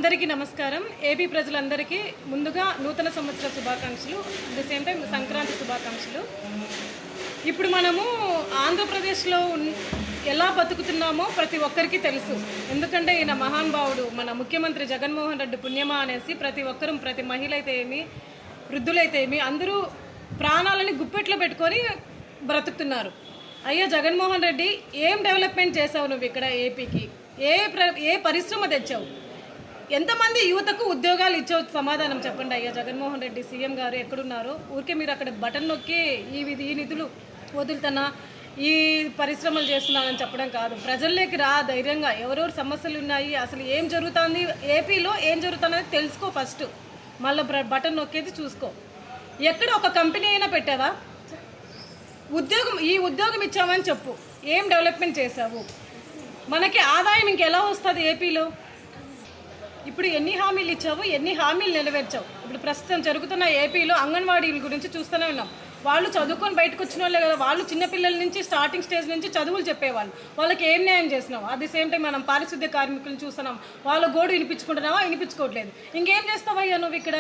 అందరికీ నమస్కారం. ఏపీ ప్రజలందరికీ ముందుగా నూతన సంవత్సర శుభాకాంక్షలు, at the same time Sankranti శుభాకాంక్షలు. ఇప్పుడు మనము ఆంధ్రప్రదేశ్లో ఎలా బతుకుతున్నామో ప్రతి ఒక్కరికి తెలుసు. ఎందుకంటే ఈయన మహానుభావుడు మన ముఖ్యమంత్రి జగన్మోహన్ రెడ్డి పుణ్యమా అనేసి ప్రతి ఒక్కరూ, ప్రతి మహిళ అయితే ఏమి, వృద్ధులైతే ఏమి, అందరూ ప్రాణాలని గుప్పెట్లో పెట్టుకొని బ్రతుకుతున్నారు. అయ్యా జగన్మోహన్ రెడ్డి, ఏం డెవలప్మెంట్ చేసావు నువ్వు ఇక్కడ ఏపీకి? ఏ పరిశ్రమ తెచ్చావు? ఎంతమంది యువతకు ఉద్యోగాలు ఇచ్చావు? సమాధానం చెప్పండి అయ్యా జగన్మోహన్ రెడ్డి సీఎం గారు ఎక్కడున్నారు? ఊరికే మీరు అక్కడ బటన్ నొక్కి ఈ నిధులు వదులుతున్నా, ఈ పరిశ్రమలు చేస్తున్నానని చెప్పడం కాదు. ప్రజల్లోకి రా ధైర్యంగా. ఎవరెవరు సమస్యలు ఉన్నాయి, అసలు ఏం జరుగుతుంది ఏపీలో, ఏం జరుగుతుందని తెలుసుకో ఫస్ట్. మళ్ళీ బటన్ నొక్కేది చూసుకో. ఎక్కడ ఒక కంపెనీ అయినా పెట్టావా? ఈ ఉద్యోగం ఇచ్చామని చెప్పు. ఏం డెవలప్మెంట్ చేశావు? మనకి ఆదాయం ఇంకెలా వస్తుంది ఏపీలో? ఇప్పుడు ఎన్ని హామీలు ఇచ్చావు, ఎన్ని హామీలు నెరవేర్చావు? ఇప్పుడు ప్రస్తుతం జరుగుతున్న ఏపీలో అంగన్వాడీల గురించి చూస్తూనే ఉన్నాం. వాళ్ళు చదువుకొని బయటకు వచ్చిన వాళ్ళే కదా, వాళ్ళు చిన్నపిల్లల నుంచి స్టార్టింగ్ స్టేజ్ నుంచి చదువులు చెప్పేవాళ్ళు. వాళ్ళకి ఏం న్యాయం చేసినావు? అట్ ది సేమ్ టైం మనం పారిశుద్ధ్య కార్మికులు చూస్తున్నాం, వాళ్ళ గోడు వినిపించుకుంటున్నావా? వినిపించుకోవట్లేదు. ఇంకేం చేస్తావయ్యా నువ్వు ఇక్కడ?